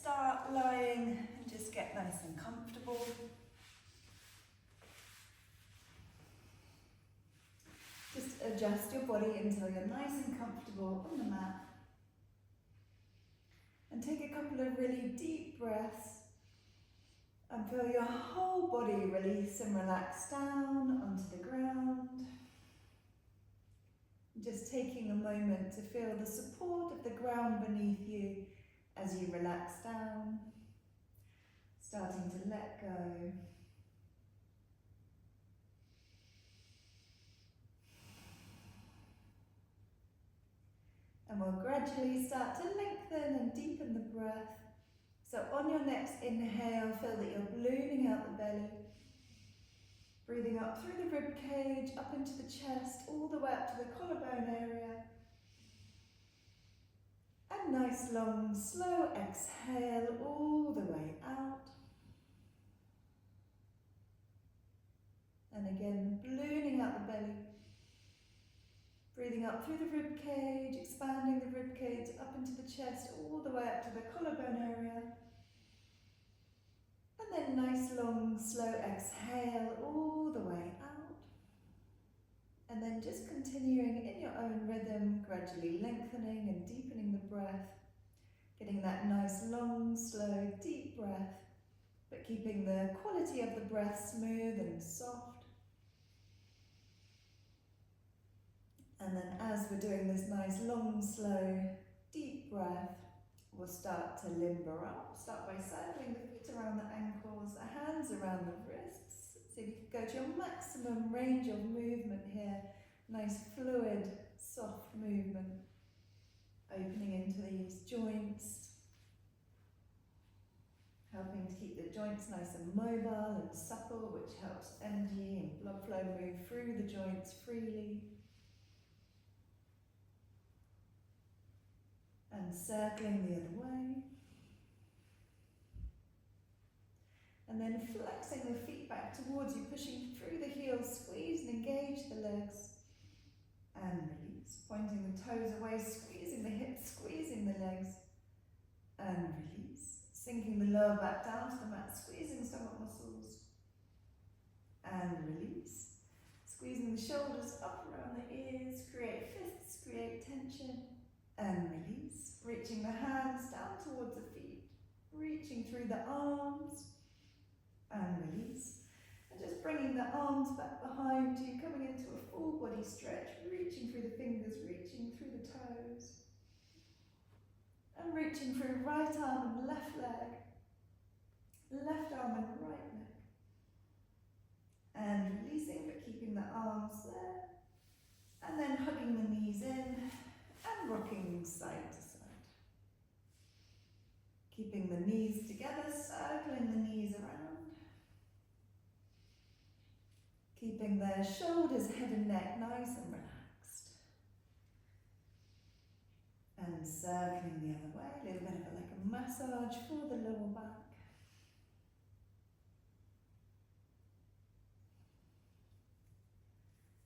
start lying and just get nice and comfortable. Just adjust your body until you're nice and comfortable on the mat. And take a couple of really deep breaths and feel your whole body release and relax down onto the ground. Just taking a moment to feel the support of the ground beneath you as you relax down, starting to let go. And we'll gradually start to lengthen and deepen the breath. So on your next inhale, feel that you're ballooning out the belly. Breathing up through the rib cage, up into the chest, all the way up to the collarbone area. And nice long, slow exhale all the way out. And again, ballooning out the belly. Breathing up through the rib cage, expanding the rib cage up into the chest, all the way up to the collarbone area. And then nice long, slow exhale all the way out. And then just continuing in your own rhythm, gradually lengthening and deepening the breath. Getting that nice long, slow, deep breath, but keeping the quality of the breath smooth and soft. And then as we're doing this nice long, slow, deep breath, we'll start to limber up. Start by circling the feet around the ankles, the hands around the wrists. So you can go to your maximum range of movement here. Nice fluid, soft movement. Opening into these joints. Helping to keep the joints nice and mobile and supple, which helps energy and blood flow move through the joints freely. And circling the other way. And then flexing the feet back towards you, pushing through the heels, squeeze and engage the legs. And release, pointing the toes away, squeezing the hips, squeezing the legs. And release, sinking the lower back down to the mat, squeezing stomach muscles. And release, squeezing the shoulders up around the ears, create fists, create tension. And release, reaching the hands down towards the feet, reaching through the arms, and release. And just bringing the arms back behind you, coming into a full body stretch, reaching through the fingers, reaching through the toes. And reaching through right arm and left leg, left arm and right leg. And releasing, but keeping the arms there. And then hugging the knees in. And rocking side to side. Keeping the knees together, circling the knees around. Keeping the shoulders, head and neck nice and relaxed. And circling the other way, a little bit of like a massage for the lower back.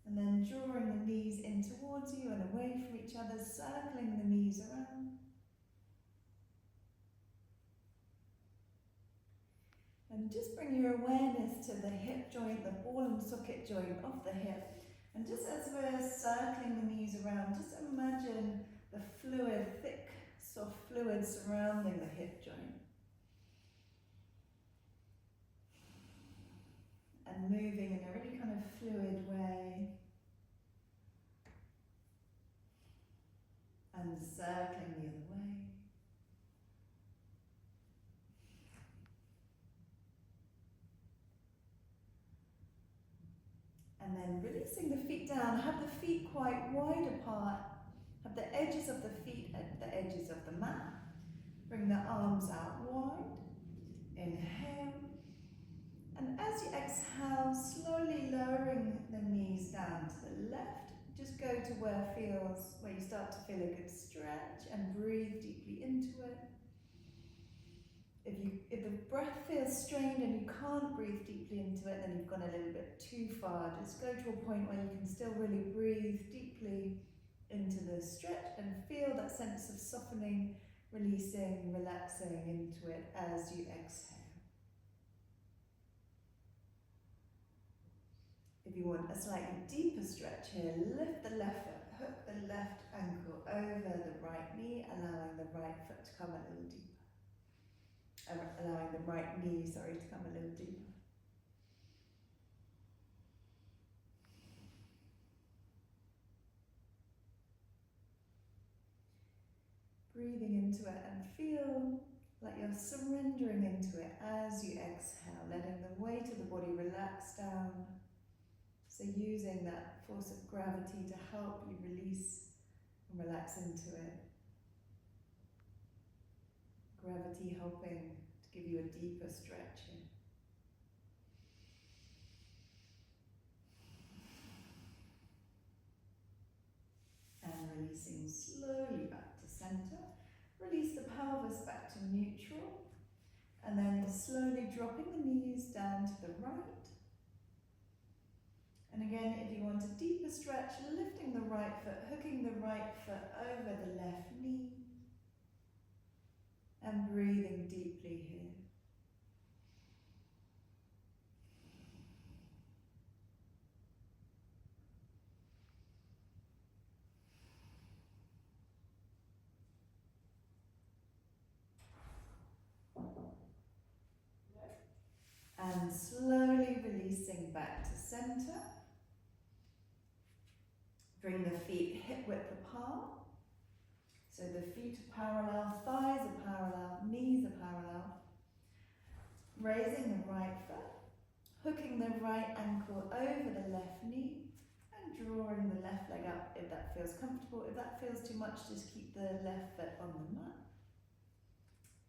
And then drawing the knees in towards you and away from each other, circling the knees around. And just bring your awareness to the hip joint, the ball and socket joint of the hip. And just as we're circling the knees around, just imagine the fluid, thick, soft fluid surrounding the hip joint. And moving in a really kind of fluid way. And circling the other way. And then releasing the feet down, have the feet quite wide apart, have the edges of the feet at the edges of the mat. Bring the arms out wide, inhale. And as you exhale, slowly lowering the knees down to the left. Just go to where you start to feel a good stretch and breathe deeply into it. If the breath feels strained and you can't breathe deeply into it, then you've gone a little bit too far. Just go to a point where you can still really breathe deeply into the stretch and feel that sense of softening releasing, relaxing into it as you exhale. If you want a slightly deeper stretch here, lift the left foot, hook the left ankle over the right knee, allowing the right foot to come a little deeper. Allowing the right knee, to come a little deeper. Breathing into it and feel like you're surrendering into it as you exhale, letting the weight of the body relax down. So using that force of gravity to help you release and relax into it. Gravity helping to give you a deeper stretch here. And releasing slowly back to center. Release the pelvis back to neutral. And then slowly dropping the knees down to the right. And again, if you want a deeper stretch, lifting the right foot, hooking the right foot over the left knee. And breathing deeply here. And slowly releasing back to center. Bring the feet hip width apart. So the feet are parallel, thighs are parallel, knees are parallel. Raising the right foot, hooking the right ankle over the left knee, and drawing the left leg up if that feels comfortable. If that feels too much, just keep the left foot on the mat.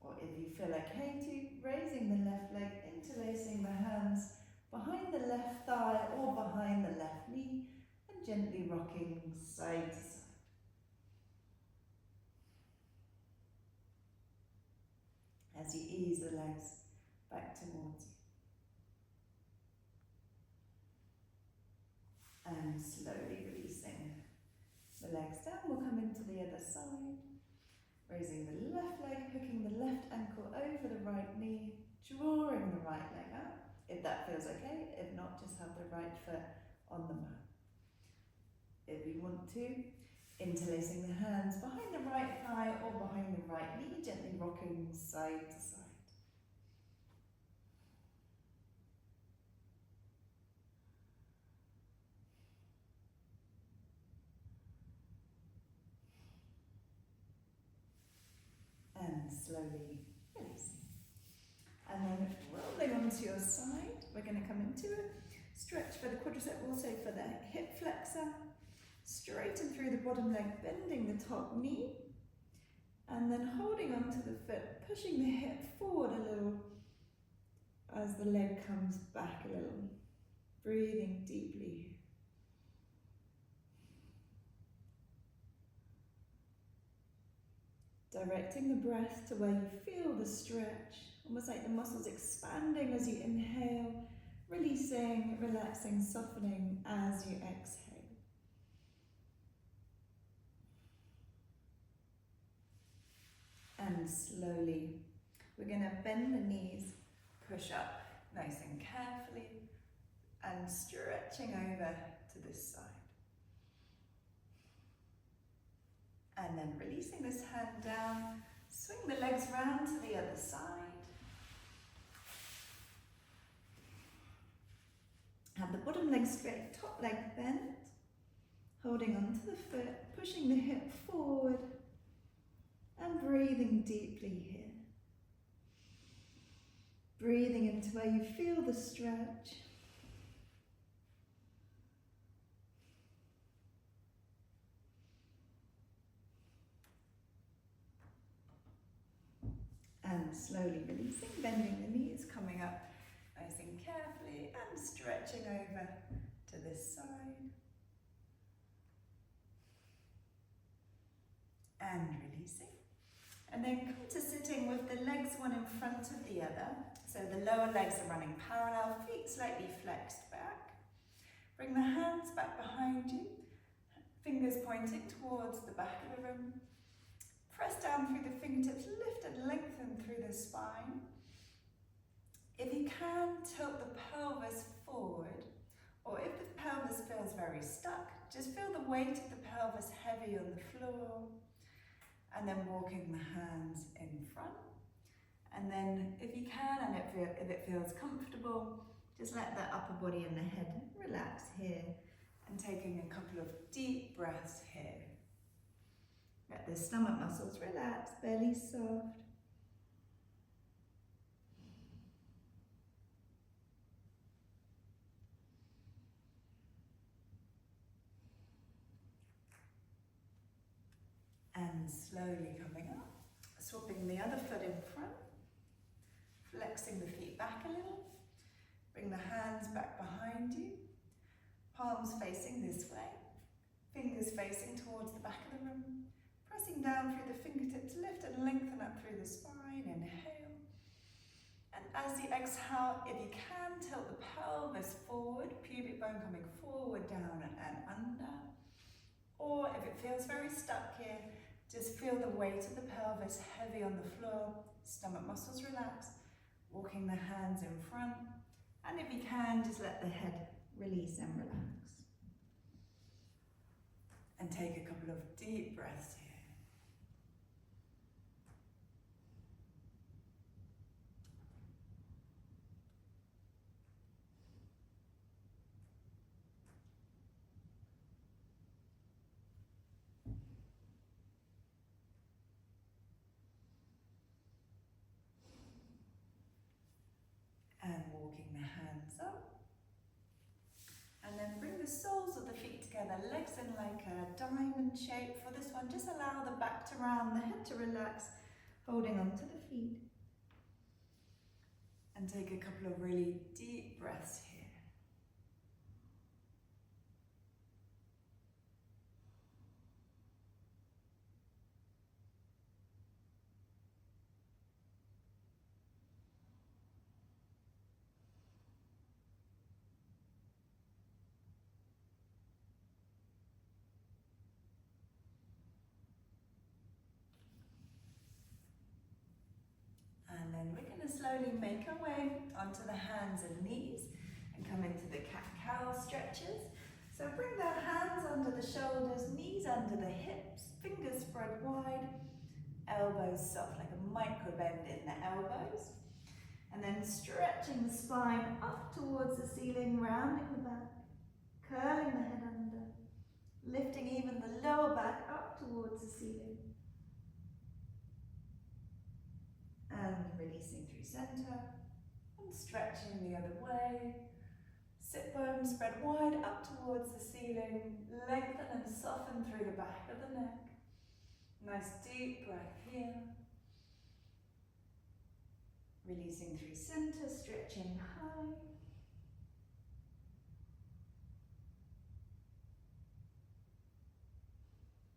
Or if you feel okay to, raising the left leg, interlacing the hands behind the left thigh or behind the left knee, and gently rocking side to side. As you ease the legs back towards you. And slowly releasing the legs down, we'll come into the other side. Raising the left leg, hooking the left ankle over the right knee, drawing the right leg up, if that feels okay. If not, just have the right foot on the mat. If you want to, interlacing the hands behind the right thigh or behind the right knee, gently rocking side to side. And slowly releasing. And then rolling onto your side, we're going to come into a stretch for the quadricep, also for the hip flexor. Straighten through the bottom leg, bending the top knee. And then holding onto the foot, pushing the hip forward a little as the leg comes back a little. Breathing deeply. Directing the breath to where you feel the stretch, almost like the muscles expanding as you inhale, releasing, relaxing, softening as you exhale. And slowly, we're going to bend the knees, push up nice and carefully, and stretching over to this side. And then releasing this hand down, swing the legs round to the other side. Have the bottom leg straight, top leg bent. Holding onto the foot, pushing the hip forward, and breathing deeply here. Breathing into where you feel the stretch. And slowly releasing, bending the knees, coming up nice and carefully, and stretching over to this side. And releasing. And then come to sitting with the legs one in front of the other. So the lower legs are running parallel, feet slightly flexed back. Bring the hands back behind you, fingers pointing towards the back of the room. Press down through the fingertips, the spine. If you can, tilt the pelvis forward, or if the pelvis feels very stuck, just feel the weight of the pelvis heavy on the floor, and then walking the hands in front. And then if you can, and if it feels comfortable, just let the upper body and the head relax here, and taking a couple of deep breaths here. Let the stomach muscles relax, belly soft. And slowly coming up, swapping the other foot in front, flexing the feet back a little, bring the hands back behind you, palms facing this way, fingers facing towards the back of the room, pressing down through the fingertips, lift and lengthen up through the spine, inhale. And as you exhale, if you can, tilt the pelvis forward, pubic bone coming forward, down and under. Or if it feels very stuck here, just feel the weight of the pelvis heavy on the floor, stomach muscles relax, walking the hands in front, and if you can, just let the head release and relax. And take a couple of deep breaths here. And walking the hands up. And then bring the soles of the feet together, legs in like a diamond shape. For this one, just allow the back to round, the head to relax, holding onto the feet. And take a couple of really deep breaths here. And then we're going to slowly make our way onto the hands and knees and come into the cat-cow stretches. So bring the hands under the shoulders, knees under the hips, fingers spread wide, elbows soft like a micro bend in the elbows. And then stretching the spine up towards the ceiling, rounding the back, curling the head under, lifting even the lower back up towards the ceiling. And releasing through center, and stretching the other way. Sit bones spread wide up towards the ceiling, lengthen and soften through the back of the neck. Nice deep breath here. Releasing through center, stretching high.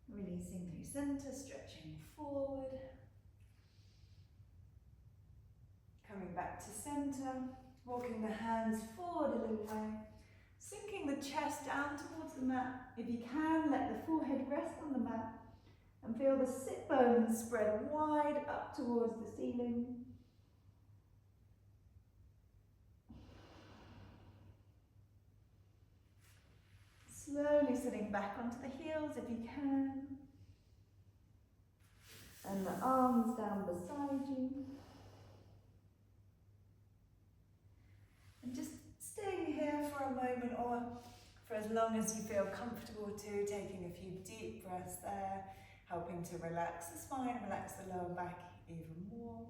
Releasing through center, stretching forward. Coming back to center, walking the hands forward a little way, sinking the chest down towards the mat. If you can, let the forehead rest on the mat and feel the sit bones spread wide up towards the ceiling. Slowly sitting back onto the heels if you can. And the arms down beside you. And just staying here for a moment, or for as long as you feel comfortable to, taking a few deep breaths there, helping to relax the spine, relax the lower back even more.